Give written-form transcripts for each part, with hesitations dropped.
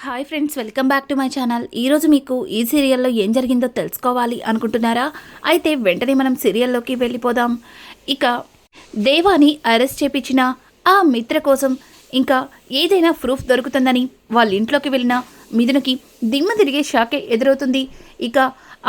Hi friends, welcome back to my channel. ఈరోజు మీకు ఈ సీరియల్లో ఏం జరిగిందో తెలుసుకోవాలి అనుకుంటున్నారా? అయితే వెంటనే మనం సీరియల్లోకి వెళ్ళిపోదాం. ఇక దేవాని అరెస్ట్ చేపించిన ఆ మిత్ర కోసం ఇంకా ఏదైనా ప్రూఫ్ దొరుకుతుందని వాళ్ళ ఇంట్లోకి వెళ్ళిన మిథునకి దిమ్మ తిరిగే షాకే ఎదురవుతుంది. ఇక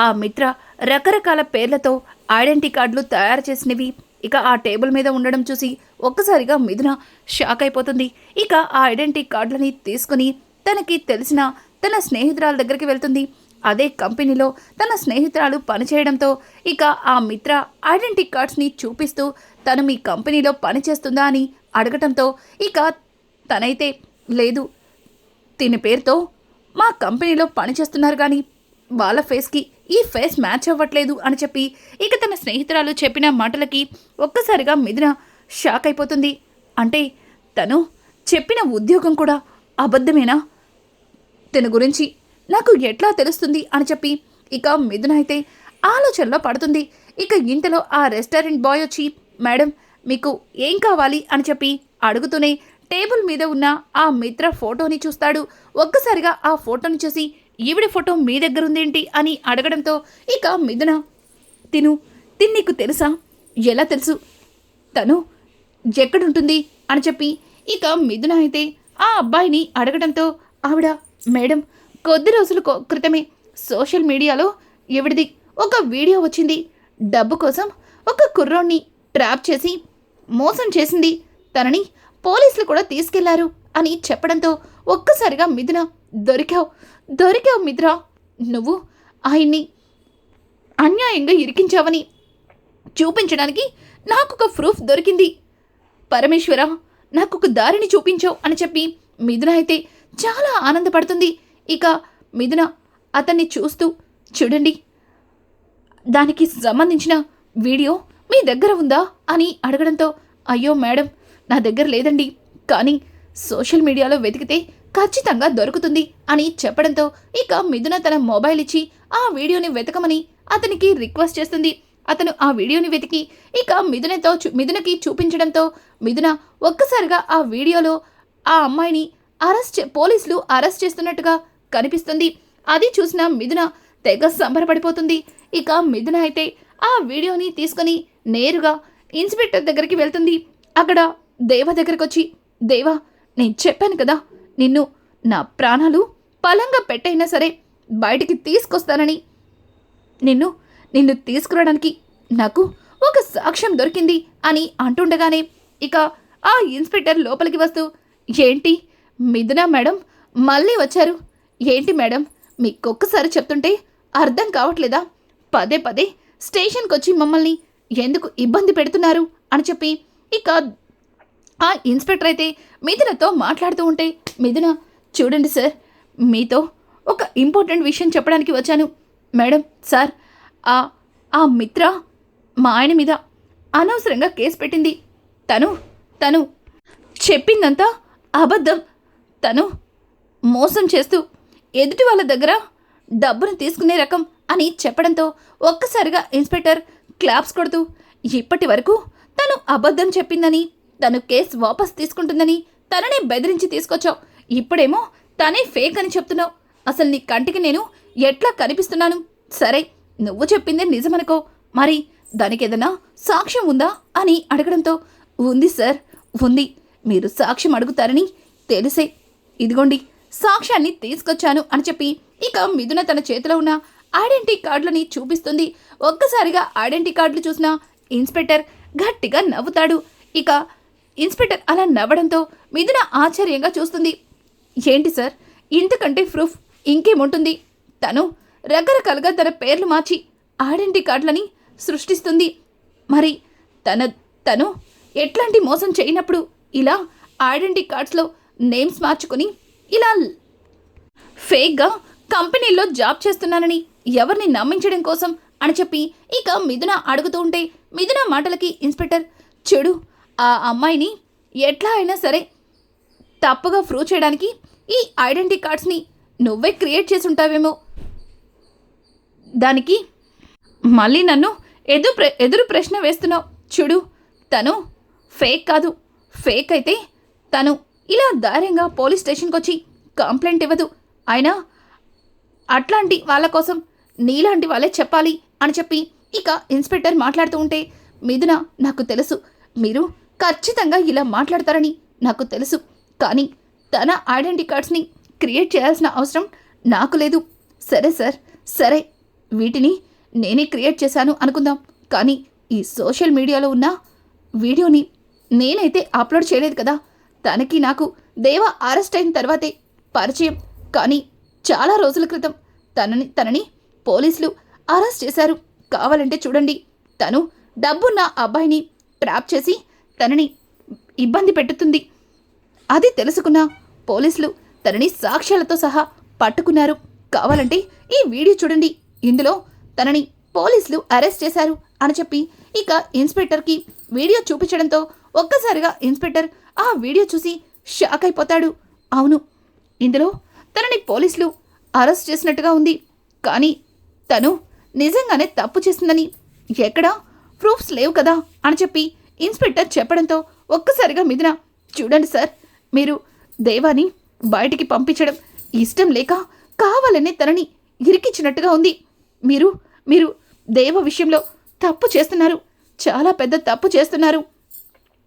ఆ మిత్ర రకరకాల పేర్లతో ఐడెంటిటీ కార్డులు తయారు చేసినవి ఇక ఆ టేబుల్ మీద ఉండడం చూసి ఒక్కసారిగా మిథున షాక్ అయిపోతుంది. ఇక ఆ ఐడెంటిటీ కార్డులని తీసుకుని తనకి తెలిసిన తన స్నేహితురాల దగ్గరికి వెళ్తుంది. అదే కంపెనీలో తన స్నేహితురాలు పనిచేయడంతో ఇక ఆ మిత్ర ఐడెంటిటీ కార్డ్స్ని చూపిస్తూ తను మీ కంపెనీలో పనిచేస్తుందా అని అడగటంతో ఇక తనైతే లేదు, తిని పేరుతో మా కంపెనీలో పనిచేస్తున్నారు కానీ వాళ్ళ ఫేస్కి ఈ ఫేస్ మ్యాచ్ అవ్వట్లేదు అని చెప్పి ఇక తన స్నేహితురాలు చెప్పిన మాటలకి ఒక్కసారిగా మిథున షాక్ అయిపోతుంది. అంటే తను చెప్పిన ఉద్యోగం కూడా అబద్ధమేనా? తన గురించి నాకు ఎట్లా తెలుస్తుంది అని చెప్పి ఇక మిథున అయితే ఆలోచనలో పడుతుంది. ఇక ఇంతలో ఆ రెస్టారెంట్ బాయ్ వచ్చి మేడం మీకు ఏం కావాలి అని చెప్పి అడుగుతూనే టేబుల్ మీద ఉన్న ఆ మిత్ర ఫోటోని చూస్తాడు. ఒక్కసారిగా ఆ ఫోటోని చూసి ఈవిడి ఫోటో మీ దగ్గర ఉందేంటి అని అడగడంతో ఇక మిథున తిను నీకు తెలుసా? ఎలా తెలుసు? తను ఎక్కడుంటుంది అని చెప్పి ఇక మిథున అయితే ఆ అబ్బాయిని అడగడంతో ఆవిడ మేడం కొద్ది రోజుల క్రితమే సోషల్ మీడియాలో ఈవిడిది ఒక వీడియో వచ్చింది. డబ్బు కోసం ఒక కుర్రోడ్ని ట్రాప్ చేసి మోసం చేసింది, తనని పోలీసులు కూడా తీసుకెళ్లారు అని చెప్పడంతో ఒక్కసారిగా మిథున దొరికావు మిత్ర, నువ్వు ఆయన్ని అన్యాయంగా ఇరికించావని చూపించడానికి నాకొక ప్రూఫ్ దొరికింది. పరమేశ్వర నాకొక దారిని చూపించావు అని చెప్పి మిథున అయితే చాలా ఆనందపడుతుంది. ఇక మిథున అతన్ని చూస్తూ చూడండి, దానికి సంబంధించిన వీడియో మీ దగ్గర ఉందా అని అడగడంతో అయ్యో మేడం నా దగ్గర లేదండి, కానీ సోషల్ మీడియాలో వెతికితే ఖచ్చితంగా దొరుకుతుంది అని చెప్పడంతో ఇక మిథున తన మొబైల్ ఇచ్చి ఆ వీడియోని వెతకమని అతనికి రిక్వెస్ట్ చేస్తుంది. అతను ఆ వీడియోని వెతికి ఇక మిథునకి చూపించడంతో మిథున ఒక్కసారిగా ఆ వీడియోలో ఆ అమ్మాయిని పోలీసులు అరెస్ట్ చేస్తున్నట్టుగా కనిపిస్తుంది. అది చూసిన మిథున తెగ సంబరపడిపోతుంది. ఇక మిథున అయితే ఆ వీడియోని తీసుకొని నేరుగా ఇన్స్పెక్టర్ దగ్గరికి వెళ్తుంది. అక్కడ దేవ దగ్గరకు వచ్చి దేవా నేను చెప్పాను కదా, నిన్ను నా ప్రాణాలు పలంగా పెట్టైనా సరే బయటికి తీసుకొస్తానని. నిన్ను తీసుకురావడానికి నాకు ఒక సాక్ష్యం దొరికింది అని అంటుండగానే ఇక ఆ ఇన్స్పెక్టర్ లోపలికి వస్తూ ఏంటి మిథున మేడం మళ్ళీ వచ్చారు? ఏంటి మేడం మీకొక్కసారి చెప్తుంటే అర్థం కావట్లేదా? పదే పదే స్టేషన్కి వచ్చి మమ్మల్ని ఎందుకు ఇబ్బంది పెడుతున్నారు అని చెప్పి ఇక ఆ ఇన్స్పెక్టర్ అయితే మిథునతో మాట్లాడుతూ ఉంటే మిథున చూడండి సార్, మీతో ఒక ఇంపార్టెంట్ విషయం చెప్పడానికి వచ్చాను. మేడం సార్, ఆ మిత్ర మా ఆయన మీద అనవసరంగా కేసు పెట్టింది. తను చెప్పిందంతా అబద్ధం. తను మోసం చేస్తూ ఎదుటి వాళ్ళ దగ్గర డబ్బును తీసుకునే రకం అని చెప్పడంతో ఒక్కసారిగా ఇన్స్పెక్టర్ క్లాప్స్ కొడుతూ ఇప్పటి వరకు తను అబద్ధం చెప్పిందని, తను కేసు వాపస్ తీసుకుంటుందని తననే బెదిరించి తీసుకొచ్చావు. ఇప్పుడేమో తనే ఫేక్ అని చెప్తున్నావు. అసలు నీ కంటికి నేను ఎట్లా కనిపిస్తున్నాను? సరే నువ్వు చెప్పిందే నిజమనుకో, మరి దానికి ఏదైనా సాక్ష్యం ఉందా అని అడగడంతో ఉంది సార్, ఉంది. మీరు సాక్ష్యం అడుగుతారని తెలిసే ఇదిగోండి సాక్ష్యాన్ని తీసుకొచ్చాను అని చెప్పి ఇక మిథున తన చేతిలో ఉన్న ఐడెంటిటీ కార్డులని చూపిస్తుంది. ఒక్కసారిగా ఐడెంటిటీ కార్డులు చూసిన ఇన్స్పెక్టర్ గట్టిగా నవ్వుతాడు. ఇక ఇన్స్పెక్టర్ అలా నవ్వడంతో మిథున ఆశ్చర్యంగా చూస్తుంది. ఏంటి సార్, ఇంతకంటే ప్రూఫ్ ఇంకేముంటుంది? తను రకరకాలుగా తన పేర్లు మార్చి ఐడెంటిటీ కార్డులని సృష్టిస్తుంది. మరి తను ఎట్లాంటి మోసం చేయనప్పుడు ఇలా ఐడెంటిటీ కార్డ్స్లో నేమ్స్ మార్చుకొని ఇలా ఫేక్గా కంపెనీలో జాబ్ చేస్తున్నానని ఎవరిని నమ్మించడం కోసం అని చెప్పి ఇక మిథున అడుగుతూ ఉంటే మిథున మాటలకి ఇన్స్పెక్టర్ చూడు, ఆ అమ్మాయిని ఎట్లా అయినా సరే తప్పుగా ప్రూవ్ చేయడానికి ఈ ఐడెంటిటీ కార్డ్స్ని నువ్వే క్రియేట్ చేసి ఉంటావేమో, దానికి మళ్ళీ నన్ను ఎదురు ప్రశ్న వేస్తున్నావు. చూడు, తను ఫేక్ కాదు. ఫేక్ అయితే తను ఇలా ధైర్యంగా పోలీస్ స్టేషన్కి వచ్చి కంప్లైంట్ ఇవ్వదు. అయినా అట్లాంటి వాళ్ళ కోసం నీలాంటి వాళ్ళే చెప్పాలి అని చెప్పి ఇక ఇన్స్పెక్టర్ మాట్లాడుతూ ఉంటే, మిథున నాకు తెలుసు మీరు ఖచ్చితంగా ఇలా మాట్లాడతారని నాకు తెలుసు, కానీ తన ఐడెంటిటీ కార్డ్స్ని క్రియేట్ చేయాల్సిన అవసరం నాకు లేదు. సరే సార్, సరే వీటిని నేనే క్రియేట్ చేశాను అనుకుందాం, కానీ ఈ సోషల్ మీడియాలో ఉన్న వీడియోని నేనైతే అప్లోడ్ చేయలేదు కదా. తనకి నాకు దేవ అరెస్ట్ అయిన తర్వాతే పరిచయం, కానీ చాలా రోజుల క్రితం తనని పోలీసులు అరెస్ట్ చేశారు. కావాలంటే చూడండి, తను డబ్బున్న అబ్బాయిని ట్రాప్ చేసి తనని ఇబ్బంది పెట్టుతుంది. అది తెలుసుకున్న పోలీసులు తనని సాక్ష్యాలతో సహా పట్టుకున్నారు. కావాలంటే ఈ వీడియో చూడండి, ఇందులో తనని పోలీసులు అరెస్ట్ చేశారు అని చెప్పి ఇక ఇన్స్పెక్టర్కి వీడియో చూపించడంతో ఒక్కసారిగా ఇన్స్పెక్టర్ ఆ వీడియో చూసి షాక్ అయిపోతాడు. అవును, ఇందులో తనని పోలీసులు అరెస్ట్ చేసినట్టుగా ఉంది, కానీ తను నిజంగానే తప్పు చేసిందని ఎక్కడా ప్రూఫ్స్ లేవు కదా అని చెప్పి ఇన్స్పెక్టర్ చెప్పడంతో ఒక్కసారిగా మిథున, చూడండి సార్, మీరు దేవాని బయటికి పంపించడం ఇష్టం లేక కావాలనే తనని ఇరికించినట్టుగా ఉంది. మీరు మీరు దేవ విషయంలో తప్పు చేస్తున్నారు, చాలా పెద్ద తప్పు చేస్తున్నారు.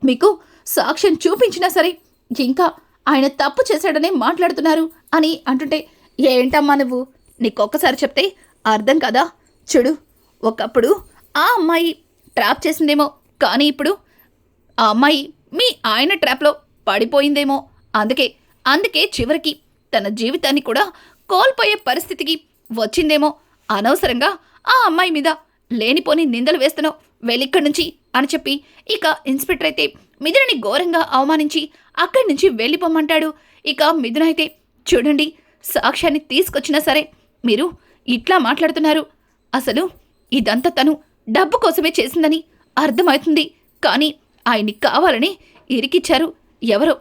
మీకు సాక్ష్యం చూపించినా సరే ఇంకా ఆయన తప్పు చేశాడనే మాట్లాడుతున్నారు అని అంటుంటే, ఏంటమ్మా నువ్వు, నీకొక్కసారి చెప్తే అర్థం కదా. చూడు, ఒకప్పుడు ఆ అమ్మాయి ట్రాప్ చేసిందేమో, కానీ ఇప్పుడు ఆ అమ్మాయి మీ ఆయన ట్రాప్లో పడిపోయిందేమో, అందుకే చివరికి తన జీవితాన్ని కూడా కోల్పోయే పరిస్థితికి వచ్చిందేమో. అనవసరంగా ఆ అమ్మాయి మీద లేనిపోని నిందలు వేస్తున్నావు, వెళ్ళిక్కడి నుంచి అని చెప్పి ఇక ఇన్స్పెక్టర్ అయితే మిథునని ఘోరంగా అవమానించి అక్కడి నుంచి వెళ్ళిపోమంటాడు. ఇక మిథున అయితే, చూడండి, సాక్ష్యాన్ని తీసుకొచ్చినా సరే మీరు ఇట్లా మాట్లాడుతున్నారు. అసలు ఇదంతా తను డబ్బు కోసమే చేసిందని అర్థమవుతుంది, కానీ ఆయన్ని కావాలని ఇరికిచ్చారు ఎవరో.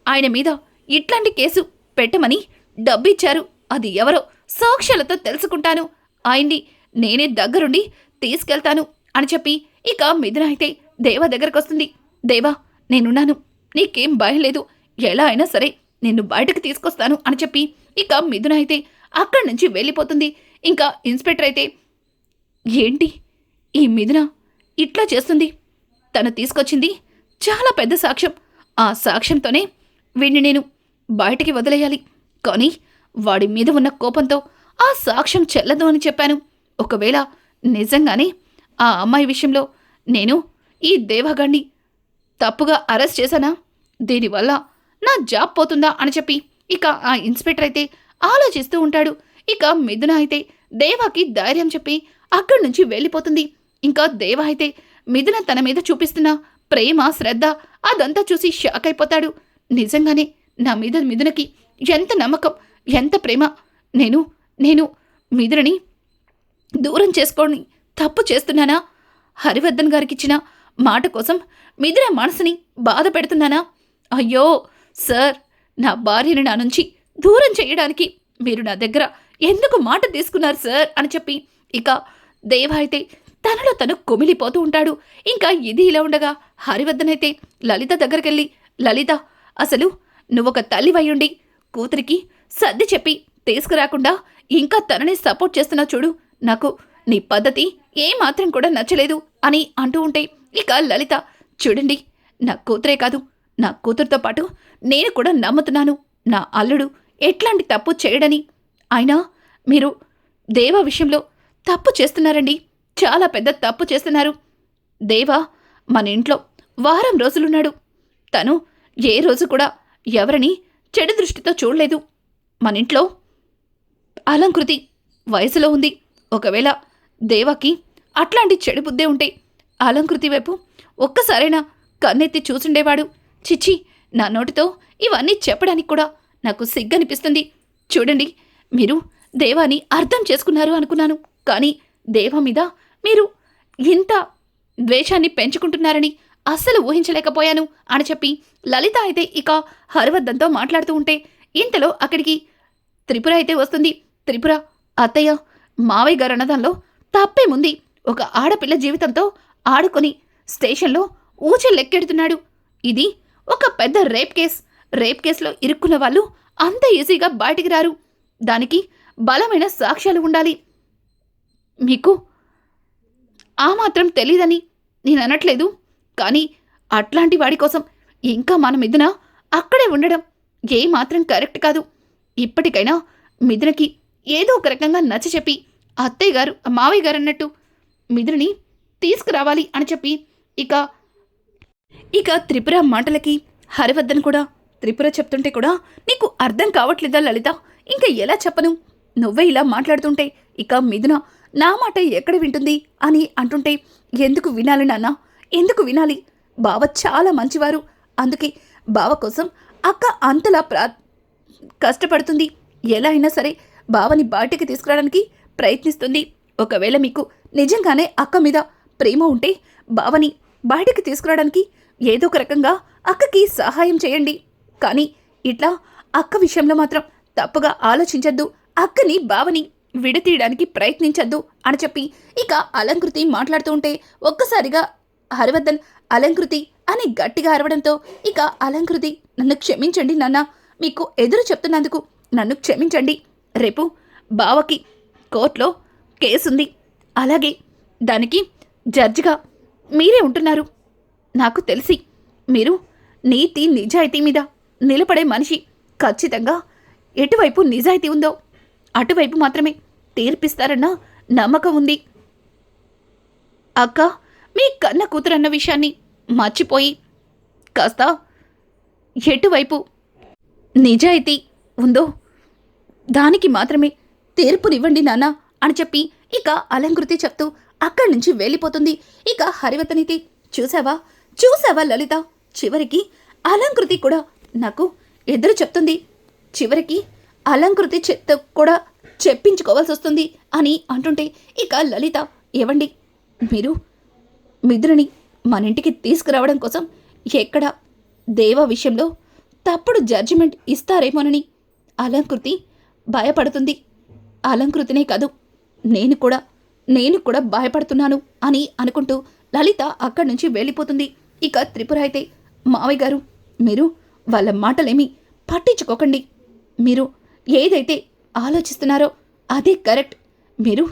ఆయన మీద ఇట్లాంటి కేసు పెట్టమని డబ్బిచ్చారు, అది ఎవరో సాక్ష్యాలతో తెలుసుకుంటాను, ఆయన్ని నేనే దగ్గరుండి తీసుకెళ్తాను అని చెప్పి ఇక మిథున అయితే దేవ దగ్గరకు వస్తుంది. దేవా, నేనున్నాను, నీకేం భయం లేదు, ఎలా అయినా సరే నిన్ను బయటకు తీసుకొస్తాను అని చెప్పి ఇక మిథున అయితే అక్కడి నుంచి వెళ్ళిపోతుంది. ఇంకా ఇన్స్పెక్టర్ అయితే, ఏంటి ఈ మిథున ఇట్లా చేస్తుంది, తను తీసుకొచ్చింది చాలా పెద్ద సాక్ష్యం, ఆ సాక్ష్యంతోనే వీడిని నేను బయటికి వదిలేయాలి, కానీ వాడి మీద ఉన్న కోపంతో ఆ సాక్ష్యం చెల్లదు అని చెప్పాను. ఒకవేళ నిజంగానే ఆ అమ్మాయి విషయంలో నేను ఈ దేవగాడిని తప్పుగా అరెస్ట్ చేశానా, దీనివల్ల నా జాబ్ పోతుందా అని చెప్పి ఇక ఆ ఇన్స్పెక్టర్ అయితే ఆలోచిస్తూ ఉంటాడు. ఇక మిథున అయితే దేవాకి ధైర్యం చెప్పి అక్కడి నుంచి వెళ్ళిపోతుంది. ఇంకా దేవ అయితే మిథున తన మీద చూపిస్తున్న ప్రేమ, శ్రద్ధ అదంతా చూసి షాక్ అయిపోతాడు. నిజంగానే నా మీద మిథునకి ఎంత నమ్మకం, ఎంత ప్రేమ. నేను మిథునని దూరం చేసుకొని తప్పు చేస్తున్నానా? హరివర్ధన్ గారికిచ్చిన మాట కోసం మిథున మనసుని బాధ పెడుతున్నానా? అయ్యో సార్, నా భార్యని నా నుంచి దూరం చేయడానికి మీరు నా దగ్గర ఎందుకు మాట తీసుకున్నారు సార్ అని చెప్పి ఇక దేవ అయితే తనలో తను కొమిలిపోతూ ఉంటాడు. ఇంకా ఇది ఇలా ఉండగా హరివర్ధన్ అయితే లలిత దగ్గరికెళ్ళి, లలిత, అసలు నువ్వొక తల్లివయ్యుండి కూతురికి సర్ది చెప్పి తీసుకురాకుండా ఇంకా తనని సపోర్ట్ చేస్తున్నా చూడు, నాకు నీ పద్ధతి ఏమాత్రం కూడా నచ్చలేదు అని అంటూ ఉంటే ఇక లలిత, చూడండి, నా కూతురే కాదు, నా కూతురుతో పాటు నేను కూడా నమ్ముతున్నాను నా అల్లుడు ఎట్లాంటి తప్పు చేయడని. అయినా మీరు దేవ విషయంలో తప్పు చేస్తున్నారండి, చాలా పెద్ద తప్పు చేస్తున్నారు. దేవ మన ఇంట్లో వారం రోజులున్నాడు, తను ఏ రోజు కూడా ఎవరిని చెడు దృష్టితో చూడలేదు. మన ఇంట్లో అలంకృతి వయసులో ఉంది, ఒకవేళ దేవకి అట్లాంటి చెడు బుద్ధే ఉంటే అలంకృతి వైపు ఒక్కసారైనా కన్నెత్తి చూసుండేవాడు. చిచ్చి, నా నోటితో ఇవన్నీ చెప్పడానికి కూడా నాకు సిగ్గనిపిస్తుంది. చూడండి, మీరు దేవాని అర్థం చేసుకున్నారు అనుకున్నాను, కానీ దేవ మీద మీరు ఇంత ద్వేషాన్ని పెంచుకుంటున్నారని అస్సలు ఊహించలేకపోయాను అని చెప్పి లలిత అయితే ఇక హరివర్ధన్తో మాట్లాడుతూ ఉంటే ఇంతలో అక్కడికి త్రిపుర అయితే వస్తుంది. త్రిపుర, అత్తయ్య, మావయ్య గారు అన్నదానిలో తప్పేముంది, ఒక ఆడపిల్ల జీవితంతో ఆడుకొని స్టేషన్లో ఊచలు లెక్కెడుతున్నాడు. ఇది ఒక పెద్ద రేప్ కేసులో ఇరుక్కున్న వాళ్ళు అంత ఈజీగా బయటికి రారు. దానికి బలమైన సాక్ష్యాలు ఉండాలి. మీకు ఆ మాత్రం తెలీదని నేను అనట్లేదు. కానీ అట్లాంటి వాడి కోసం ఇంకా మన మిథున అక్కడే ఉండడం ఏమాత్రం కరెక్ట్ కాదు. ఇప్పటికైనా మిథునకి ఏదో ఒక రకంగా నచ్చ చెప్పి అత్తయ్య గారు మావయ్య గారు అన్నట్టు మిథునని తీసుకురావాలి అని చెప్పి ఇక త్రిపుర మాటలకి హరివర్ధన్ కూడా త్రిపుర చెప్తుంటే కూడా నీకు అర్థం కావట్లేదా లలిత? ఇంకా ఎలా చెప్పను? నువ్వే ఇలా మాట్లాడుతుంటే ఇక మిథున నా మాట ఎక్కడ వింటుంది అని అంటుంటే ఎందుకు వినాలి నాన్న? ఎందుకు వినాలి? బావ చాలా మంచివారు. అందుకే బావ కోసం అక్క అంతలా కష్టపడుతుంది. ఎలా అయినా సరే బావని బయటికి తీసుకురావడానికి ప్రయత్నిస్తుంది. ఒకవేళ మీకు నిజంగానే అక్క మీద ప్రేమ ఉంటే బావని బయటికి తీసుకురావడానికి ఏదో ఒక రకంగా అక్కకి సహాయం చేయండి. కానీ ఇట్లా అక్క విషయంలో మాత్రం తప్పుగా ఆలోచించద్దు. అక్కని బావని విడతీయడానికి ప్రయత్నించద్దు అని చెప్పి ఇక అలంకృతి మాట్లాడుతూ ఉంటే ఒక్కసారిగా హరివర్ధన్ అలంకృతి అని గట్టిగా అరవడంతో ఇక అలంకృతి నన్ను క్షమించండి నాన్న, మీకు ఎదురు చెప్తున్నందుకు నన్ను క్షమించండి. రేపు బావకి కోర్టులో కేసుంది. అలాగే దానికి జడ్జిగా మీరే ఉంటున్నారు. నాకు తెలిసి మీరు నీతి నిజాయితీ మీద నిలబడే మనిషి. ఖచ్చితంగా ఎటువైపు నిజాయితీ ఉందో అటువైపు మాత్రమే తీర్పిస్తారన్న నమ్మకం ఉంది. అక్క మీ కన్న కూతురన్న విషయాన్ని మర్చిపోయి కాస్త ఎటువైపు నిజాయితీ ఉందో దానికి మాత్రమే తీర్పునివ్వండి నాన్న అని చెప్పి ఇక అలంకృతి చెప్తూ అక్కడి నుంచి వెళ్ళిపోతుంది. ఇక హరివర్ధన్ చూసావా లలిత, చివరికి అలంకృతి కూడా నాకు ఎదురు చెప్తుంది. చివరికి అలంకృతి చెత్త కూడా చెప్పించుకోవాల్సి వస్తుంది అని అంటుంటే ఇక లలిత, ఏవండి మీరు మిథునని మన ఇంటికి తీసుకురావడం కోసం ఎక్కడ దేవ విషయంలో తప్పుడు జడ్జిమెంట్ ఇస్తారేమోనని అలంకృతి భయపడుతుంది. అలంకృతినే కాదు నేను కూడా భయపడుతున్నాను అని అనుకుంటూ లలిత అక్కడి నుంచి వెళ్ళిపోతుంది. ఇక త్రిపుర అయితే, మావయ్య గారు మీరు వాళ్ళ మాటలేమీ పట్టించుకోకండి. మీరు ఏదైతే ఆలోచిస్తున్నారో అదే కరెక్ట్. మీరు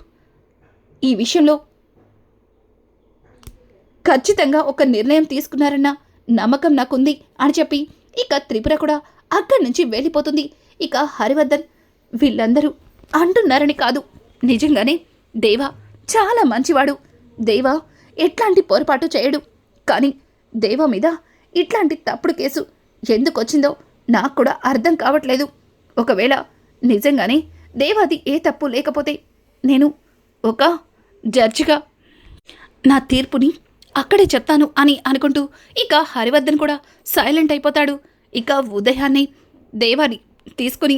ఈ విషయంలో ఖచ్చితంగా ఒక నిర్ణయం తీసుకున్నారన్న నమ్మకం నాకుంది అని చెప్పి ఇక త్రిపుర కూడా అక్కడి నుంచి వెళ్ళిపోతుంది. ఇక హరివర్ధన్ వీళ్ళందరూ అంటున్నారని కాదు, నిజంగానే దేవ చాలా మంచివాడు. దేవ ఎట్లాంటి పొరపాటు చేయడు. కానీ దేవ మీద ఇట్లాంటి తప్పుడు కేసు ఎందుకు వచ్చిందో నాకు కూడా అర్థం కావట్లేదు. ఒకవేళ నిజంగానే దేవాది ఏ తప్పు లేకపోతే నేను ఒక జడ్జిగా నా తీర్పుని అక్కడే చెప్తాను అని అనుకుంటూ ఇక హరివర్ధన్ కూడా సైలెంట్ అయిపోతాడు. ఇక ఉదయాన్నే దేవాని తీసుకుని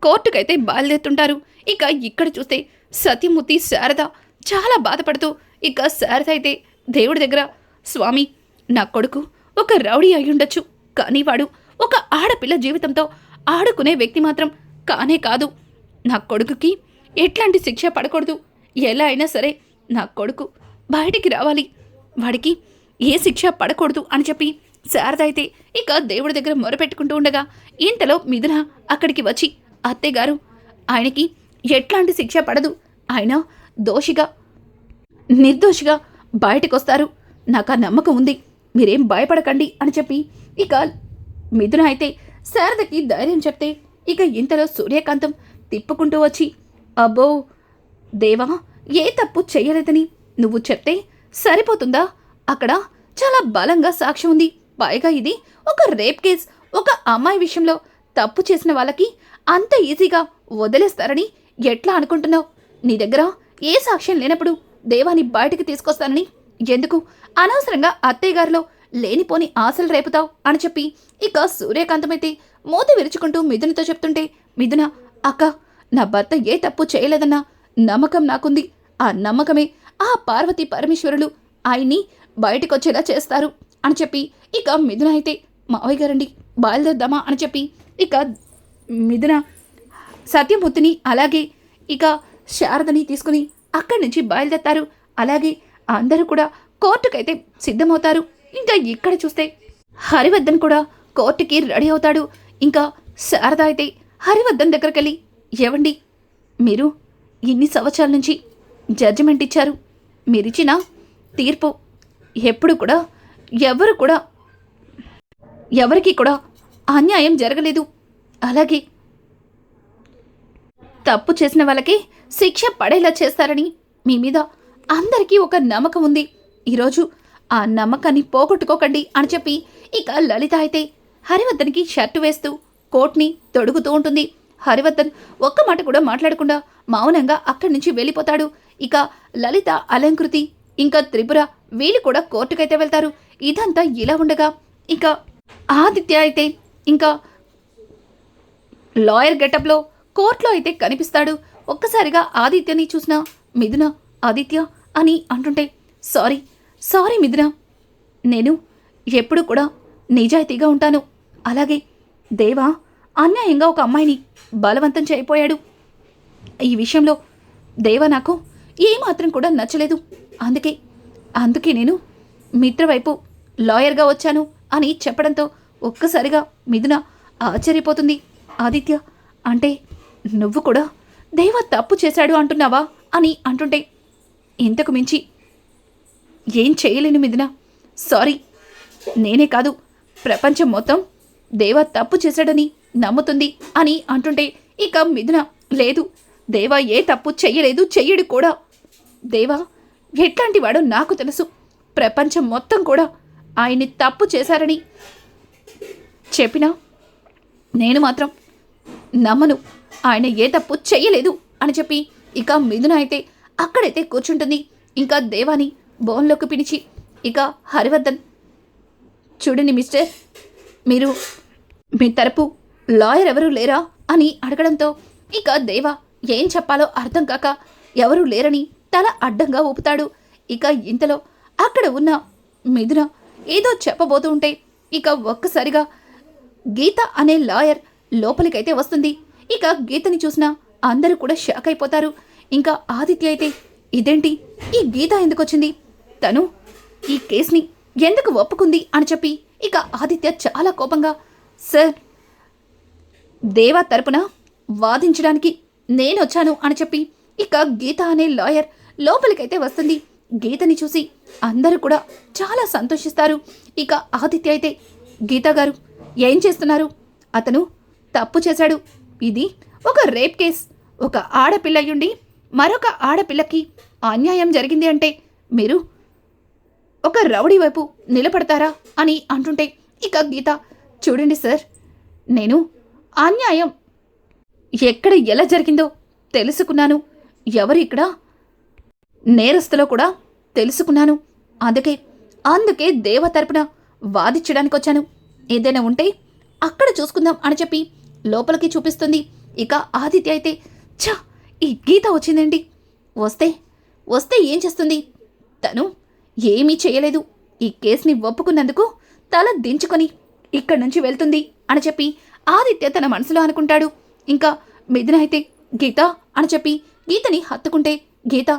కోర్టుకైతే బయలుదేరుతుంటారు. ఇక ఇక్కడ చూస్తే సత్యమూర్తి శారద చాలా బాధపడుతూ ఇక శారద అయితే దేవుడి దగ్గర, స్వామి నా కొడుకు ఒక రౌడీ అయ్యుండొచ్చు, కానీ వాడు ఒక ఆడపిల్ల జీవితంతో ఆడుకునే వ్యక్తి మాత్రం కానే కాదు. నా కొడుకుకి ఎట్లాంటి శిక్ష పడకూడదు. ఎలా అయినా సరే నా కొడుకు బయటికి రావాలి, వాడికి ఏ శిక్ష పడకూడదు అని చెప్పి శారద అయితే ఇక దేవుడి దగ్గర మొరపెట్టుకుంటూ ఉండగా ఇంతలో మిథున అక్కడికి వచ్చి, అత్తయ్య గారు ఆయనకి ఎట్లాంటి శిక్ష పడదు, ఆయన నిర్దోషిగా బయటకొస్తారు, నాకు ఆ నమ్మకం ఉంది, మీరేం భయపడకండి అని చెప్పి ఇక మిథున అయితే శారదకి ధైర్యం చెప్తే ఇక ఇంతలో సూర్యకాంతం తిప్పుకుంటూ వచ్చి, అబ్బో దేవా ఏ తప్పు చెయ్యలేదని నువ్వు చెప్తే సరిపోతుందా? అక్కడ చాలా బలంగా సాక్ష్యం ఉంది. పైగా ఇది ఒక రేప్ కేస్. ఒక అమ్మాయి విషయంలో తప్పు చేసిన వాళ్ళకి అంత ఈజీగా వదిలేస్తారని ఎట్లా అనుకుంటున్నావు? నీ దగ్గర ఏ సాక్ష్యం లేనప్పుడు దేవాని బయటికి తీసుకొస్తానని ఎందుకు అనవసరంగా అత్తయ్య గారిలో లేనిపోని ఆశలు రేపుతావు అని చెప్పి ఇక సూర్యకాంతమైతే మూతి విరుచుకుంటూ మిథునతో చెప్తుంటే, మిథున అక్క నా భర్త ఏ తప్పు చేయలేదన్న నమ్మకం నాకుంది. ఆ నమ్మకమే ఆ పార్వతీ పరమేశ్వరులు ఆయన్ని బయటకొచ్చేలా చేస్తారు అని చెప్పి ఇక మిథున అయితే, మావయ్య గారండి బయలుదేరదామా అని చెప్పి ఇక మిథున సత్యమూర్తిని అలాగే ఇక శారదని తీసుకుని అక్కడి నుంచి బయలుదేరతారు. అలాగే అందరూ కూడా కోర్టుకైతే సిద్ధమవుతారు. ఇంకా ఇక్కడ చూస్తే హరివర్ధన్ కూడా కోర్టుకి రెడీ అవుతాడు. ఇంకా శారద అయితే హరివర్ధన్ దగ్గరికెళ్ళి, ఏవండి, మీరు ఇన్ని సంవత్సరాల నుంచి జడ్జిమెంట్ ఇచ్చారు. మీరిచ్చిన తీర్పు ఎప్పుడు కూడా ఎవరికి కూడా అన్యాయం జరగలేదు. అలాగే తప్పు చేసిన వాళ్ళకి శిక్ష పడేలా చేస్తారని మీ మీద అందరికీ ఒక నమ్మకం ఉంది. ఈరోజు ఆ నమ్మకాన్ని పోగొట్టుకోకండి అని చెప్పి ఇక లలిత అయితే హరివర్ధన్కి షర్టు వేస్తూ కోట్ని తొడుగుతూ ఉంటుంది. హరివర్ధన్ ఒక్క మాట కూడా మాట్లాడకుండా మౌనంగా అక్కడి నుంచి వెళ్ళిపోతాడు. ఇక లలిత, అలంకృతి ఇంకా త్రిపుర వీళ్ళు కూడా కోర్టుకైతే వెళ్తారు. ఇదంతా ఇలా ఉండగా ఇక ఆదిత్య అయితే ఇంకా లాయర్ గెటప్లో కోర్టులో అయితే కనిపిస్తాడు. ఒక్కసారిగా ఆదిత్యని చూసిన మిథున ఆదిత్య అని అంటుంటే, సారీ మిథున, నేను ఎప్పుడు కూడా నిజాయితీగా ఉంటాను. అలాగే దేవా అన్యాయంగా ఒక అమ్మాయిని బలవంతం చేయపోయాడు. ఈ విషయంలో దేవా నాకు ఏమాత్రం కూడా నచ్చలేదు. అందుకే నేను మిత్ర వైపు లాయర్గా వచ్చాను అని చెప్పడంతో ఒక్కసారిగా మిథున ఆశ్చర్యపోతుంది. ఆదిత్య, అంటే నువ్వు కూడా దేవా తప్పు చేశాడు అంటున్నావా అని అంటుంటే, ఇంతకు మించి ఏం చేయలేను మిథున, సారీ. నేనే కాదు, ప్రపంచం మొత్తం దేవా తప్పు చేశాడని నమ్ముతుంది అని అంటుంటే ఇక మిథున, లేదు, దేవా ఏ తప్పు చెయ్యలేదు, చెయ్యడు కూడా. దేవా ఎట్లాంటి వాడో నాకు తెలుసు. ప్రపంచం మొత్తం కూడా ఆయన్ని తప్పు చేశారని చెప్పినా నేను మాత్రం నమ్మను. ఆయన ఏ తప్పు చెయ్యలేదు అని చెప్పి ఇక మిథున అయితే అక్కడైతే కూర్చుంటుంది. ఇంకా దేవాని బోన్లోకి పిలిచి, ఇక హరివర్ధన్, చూడండి మిస్టర్, మీరు మీ తరపు లాయర్ ఎవరూ లేరా అని అడగడంతో ఇక దేవా ఏం చెప్పాలో అర్థం కాక ఎవరూ లేరని తల అడ్డంగా ఊపుతాడు. ఇక ఇంతలో అక్కడ ఉన్న మిథున ఏదో చెప్పబోతూ ఉంటే ఇక ఒక్కసారిగా గీత అనే లాయర్ లోపలికైతే వస్తుంది. ఇక గీతని చూసిన అందరూ కూడా షాక్ అయిపోతారు. ఇంకా ఆదిత్య అయితే, ఇదేంటి, ఈ గీత ఎందుకు వచ్చింది, తను ఈ కేసుని ఎందుకు ఒప్పుకుంది అని చెప్పి ఇక ఆదిత్య చాలా కోపంగా, సార్, దేవా తరపున వాదించడానికి నేనొచ్చాను అని చెప్పి ఇక గీత అనే లాయర్ లోపలికైతే వస్తుంది. గీతని చూసి అందరూ కూడా చాలా సంతోషిస్తారు. ఇక ఆదిత్య అయితే, గీత గారు ఏం చేస్తున్నారు, అతను తప్పు చేశాడు. ఇది ఒక రేప్ కేస్. ఒక ఆడపిల్ల అయ్యుండి మరొక ఆడపిల్లకి అన్యాయం జరిగింది అంటే మీరు ఒక రౌడీ వైపు నిలబడతారా అని అంటుంటే ఇక గీత, చూడండి సార్, నేను అన్యాయం ఎక్కడ ఎలా జరిగిందో తెలుసుకున్నాను, ఎవరు ఇక్కడ నేరస్తులో కూడా తెలుసుకున్నాను. అందుకే దేవ తరపున వాదించడానికి వచ్చాను. ఏదైనా ఉంటే అక్కడ చూసుకుందాం అని చెప్పి లోపలికి చూపిస్తుంది. ఇక ఆదిత్య అయితే, ఈ గీత వచ్చిందండి, వస్తే ఏం చేస్తుంది, తను ఏమీ చేయలేదు. ఈ కేసుని ఒప్పుకున్నందుకు తల దించుకొని ఇక్కడి నుంచి వెళ్తుంది అని చెప్పి ఆదిత్య తన మనసులో అనుకుంటాడు. ఇంకా మిథున అయితే, గీత అని చెప్పి గీతని హత్తుకుంటే, గీత,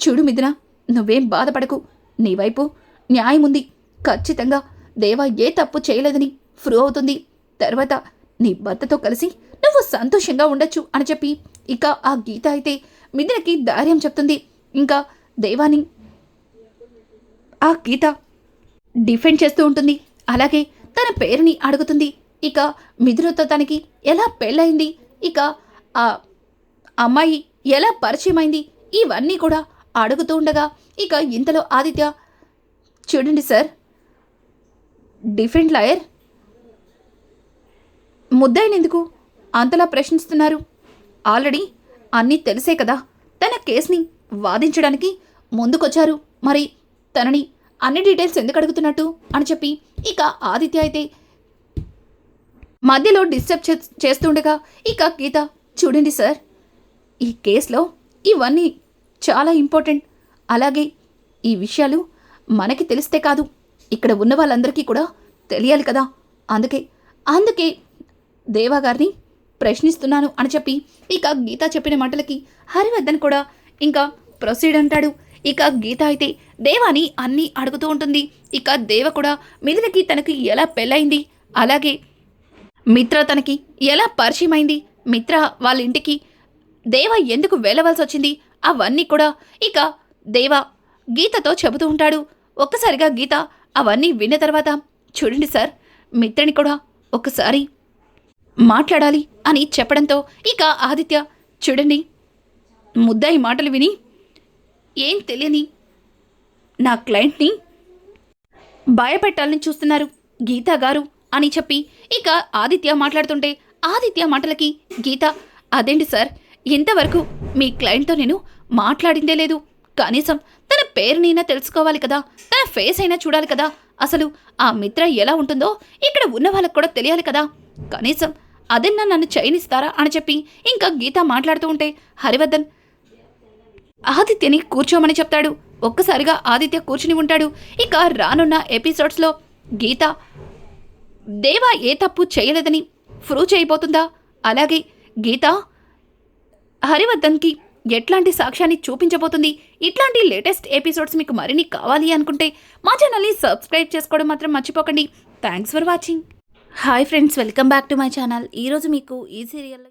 చూడు మిథున, నువ్వేం బాధపడకు, నీ వైపు న్యాయం ఉంది. ఖచ్చితంగా దేవా ఏ తప్పు చేయలేదని ప్రూవ్ అవుతుంది. తర్వాత నీ భర్తతో కలిసి నువ్వు సంతోషంగా ఉండొచ్చు అని చెప్పి ఇక ఆ గీత అయితే మిథునకి ధైర్యం చెప్తుంది. ఇంకా దేవాని ఆ గీత డిఫెండ్ చేస్తూ ఉంటుంది. అలాగే తన పేరుని అడుగుతుంది. ఇక మిథునతో తనకి ఎలా పెళ్ళయింది, ఇక ఆ అమ్మాయి ఎలా పరిచయమైంది, ఇవన్నీ కూడా అడుగుతూ ఉండగా ఇక ఇంతలో ఆదిత్య, చూడండి సార్, డిఫెండ్ లాయర్ ముద్దాయినెందుకు అంతలా ప్రశ్నిస్తున్నారు? ఆల్రెడీ అన్నీ తెలిసే కదా తన కేసుని వాదించడానికి ముందుకొచ్చారు. మరి తనని అన్ని డీటెయిల్స్ ఎందుకు అడుగుతున్నట్టు అని చెప్పి ఇక ఆదిత్య అయితే మధ్యలో డిస్టర్బ్ చేస్తుండగా ఇక గీత, చూడండి సార్, ఈ కేసులో ఇవన్నీ చాలా ఇంపార్టెంట్. అలాగే ఈ విషయాలు మనకి తెలిస్తే కాదు, ఇక్కడ ఉన్న వాళ్ళందరికీ కూడా తెలియాలి కదా. అందుకే దేవా గారిని ప్రశ్నిస్తున్నాను అని చెప్పి ఇక గీత చెప్పిన మాటలకి హరివర్ధన్ కూడా ఇంకా ప్రొసీడ్ అంటాడు. ఇక గీత అయితే దేవాని అన్నీ అడుగుతూ ఉంటుంది. ఇక దేవ కూడా మిథునకి తనకి ఎలా పెళ్ళయింది, అలాగే మిత్ర తనకి ఎలా పరిచయమైంది, మిత్ర వాళ్ళ ఇంటికి దేవ ఎందుకు వెళ్ళవలసి వచ్చింది, అవన్నీ కూడా ఇక దేవ గీతతో చెబుతూ ఉంటాడు. ఒక్కసారిగా గీత అవన్నీ విన్న తర్వాత, చూడండి సార్, మిత్రని కూడా ఒక్కసారి మాట్లాడాలి అని చెప్పడంతో ఇక ఆదిత్య, చూడండి, ముద్దాయి మాటలు విని ఏం తెలియని నా క్లయింట్ని భయపెట్టాలని చూస్తున్నారు గీతా గారు అని చెప్పి ఇక ఆదిత్య మాట్లాడుతుంటే, ఆదిత్య మాటలకి గీత, అదేంటి సార్, ఇంతవరకు మీ క్లయింట్తో నేను మాట్లాడిందే లేదు, కనీసం తన పేరునైనా తెలుసుకోవాలి కదా, తన ఫేస్ అయినా చూడాలి కదా, అసలు ఆ మిత్ర ఎలా ఉంటుందో ఇక్కడ ఉన్న వాళ్ళకు కూడా తెలియాలి కదా, కనీసం అదన్నా నన్ను చైనిస్తారా అని చెప్పి ఇంకా గీత మాట్లాడుతూ ఉంటే హరివర్ధన్ ఆదిత్యని కూర్చోమని చెప్తాడు. ఒక్కసారిగా ఆదిత్య కూర్చుని ఉంటాడు. ఇక రానున్న ఎపిసోడ్స్లో గీత దేవ ఏ తప్పు చేయలేదని ప్రూవ్ చేయబోతుందా, అలాగే గీత హరివర్ధన్కి ఎట్లాంటి సాక్ష్యాన్ని చూపించబోతుంది, ఇట్లాంటి లేటెస్ట్ ఎపిసోడ్స్ మీకు మరిన్ని కావాలి అనుకుంటే మా ఛానల్ని సబ్స్క్రైబ్ చేసుకోవడం మాత్రం మర్చిపోకండి. Thanks for watching. Hi friends, welcome back to my channel. ఈరోజు మీకు ఈ సీరియల్లో